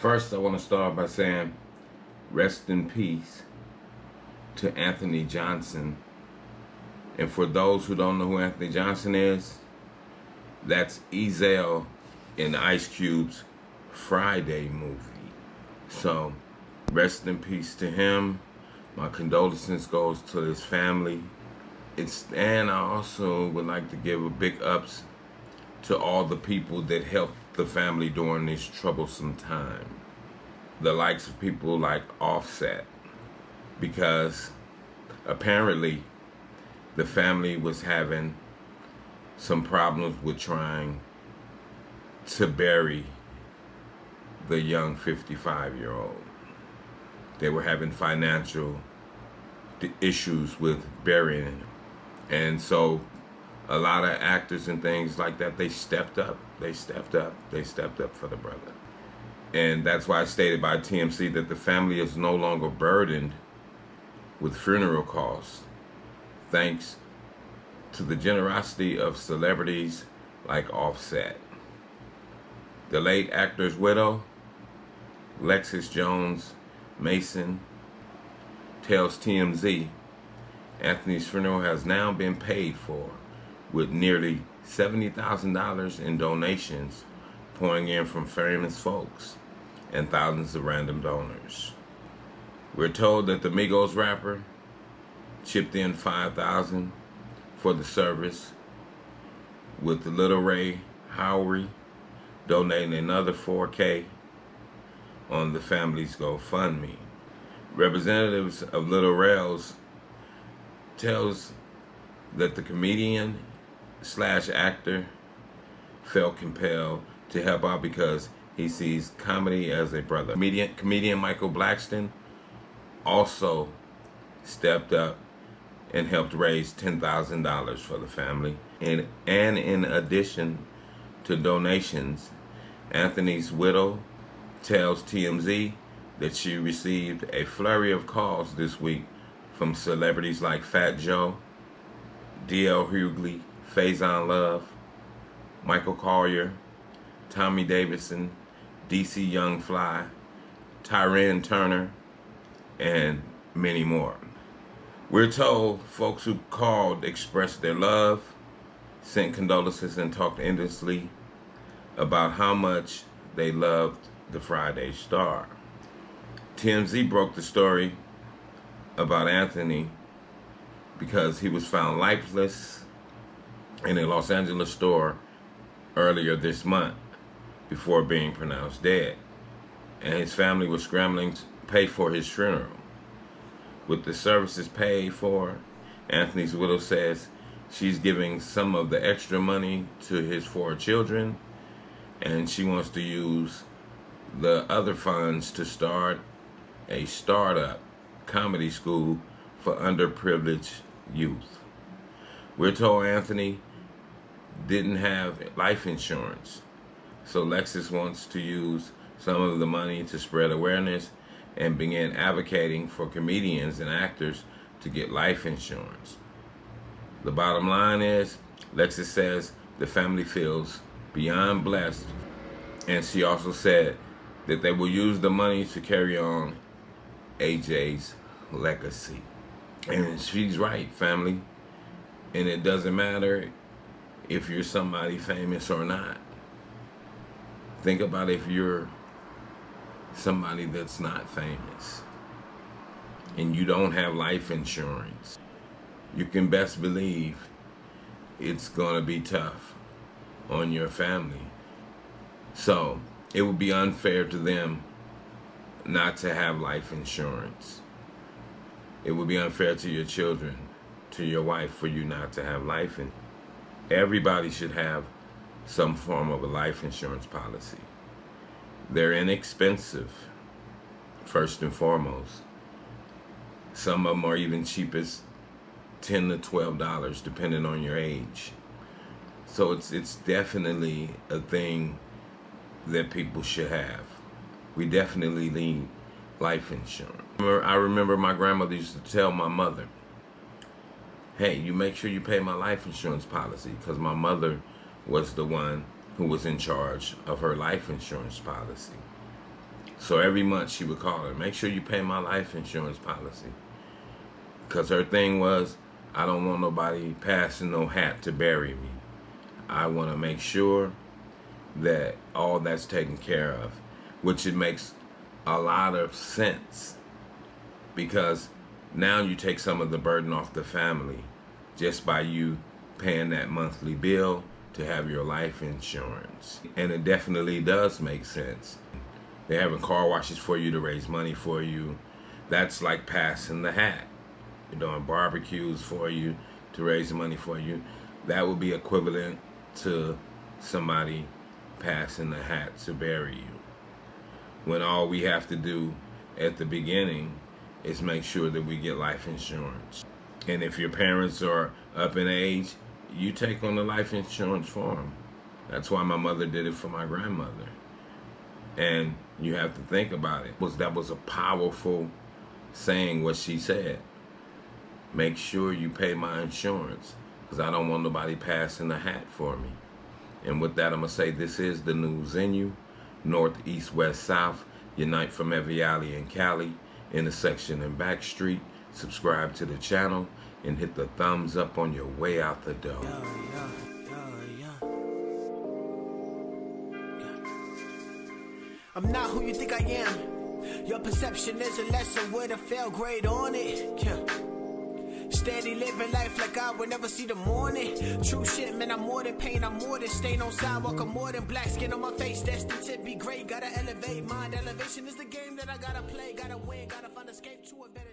First, I want to start by saying rest in peace to Anthony Johnson. And for those who don't know who Anthony Johnson is, that's Ezell in Ice Cube's Friday movie. So, rest in peace to him. My condolences goes to his family. And I also would like to give a big ups to all the people that helped the family during this troublesome time. The likes of people like Offset, because apparently the family was having some problems with trying to bury the young 55-year-old. They were having financial issues with burying him. And so a lot of actors and things like that, they stepped up for the brother. And that's why I stated by TMC that the family is no longer burdened with funeral costs, thanks to the generosity of celebrities like Offset. The late actor's widow, Lexis Jones Mason, tells TMZ Anthony's funeral has now been paid for, with nearly $70,000 in donations pouring in from famous folks and thousands of random donors. We're told that the Migos rapper chipped in $5,000 for the service, with the Little Ray Hughly donating another $4K on the family's GoFundMe. Representatives of Little Ray's tells that the comedian / actor felt compelled to help out because he sees comedy as a brother. Comedian Michael Blackston also stepped up and helped raise $10,000 for the family. And in addition to donations, Anthony's widow tells TMZ that she received a flurry of calls this week from celebrities like Fat Joe, D.L. Hughly, Faison Love, Michael Collier, Tommy Davidson, DC Young Fly, Tyrone Turner, and many more. We're told folks who called expressed their love, sent condolences, and talked endlessly about how much they loved the Friday star. TMZ broke the story about Anthony because he was found lifeless in a Los Angeles store earlier this month before being pronounced dead, and his family was scrambling to pay for his funeral. With the services paid for, Anthony's widow says she's giving some of the extra money to his 4 children, and she wants to use the other funds to start a startup comedy school for underprivileged youth. We're told Anthony didn't have life insurance, so Lexis wants to use some of the money to spread awareness and begin advocating for comedians and actors to get life insurance. The bottom line is, Lexis says the family feels beyond blessed, and she also said that they will use the money to carry on AJ's legacy. And she's right, family. And it doesn't matter if you're somebody famous or not. Think about if you're somebody that's not famous and you don't have life insurance. You can best believe it's gonna be tough on your family. So it would be unfair to them not to have life insurance. It would be unfair to your children, to your wife, for you not to have life insurance. Everybody should have some form of a life insurance policy. They're inexpensive, first and foremost. Some of them are even cheap as $10 to $12, depending on your age. So it's definitely a thing that people should have. We definitely need life insurance. I remember my grandmother used to tell my mother, hey, you make sure you pay my life insurance policy, because my mother was the one who was in charge of her life insurance policy. So every month she would call her, make sure you pay my life insurance policy. Because her thing was, I don't want nobody passing no hat to bury me. I want to make sure that all that's taken care of, which it makes a lot of sense, because now you take some of the burden off the family just by you paying that monthly bill to have your life insurance. And it definitely does make sense. They're having car washes for you to raise money for you. That's like passing the hat. They're doing barbecues for you to raise money for you. That would be equivalent to somebody passing the hat to bury you, when all we have to do at the beginning is make sure that we get life insurance. And if your parents are up in age, you take on the life insurance for them. That's why my mother did it for my grandmother. And you have to think about it. That was a powerful saying, what she said. Make sure you pay my insurance, because I don't want nobody passing the hat for me. And with that, I'm going to say this is the new Xenu. North, east, west, south. Unite from every alley in Cali, intersection and back street. Subscribe to the channel and hit the thumbs up on your way out the door. I'm not who you think I am. Your perception is a lesson with a fail grade on it. Steady living life like I would never see the morning. True shit, man, I'm more than pain, I'm more than stain on sidewalk, I'm more than black skin on my face. Destined to be great, gotta elevate. Mind elevation is the game that I gotta play. Gotta win, gotta find escape to a better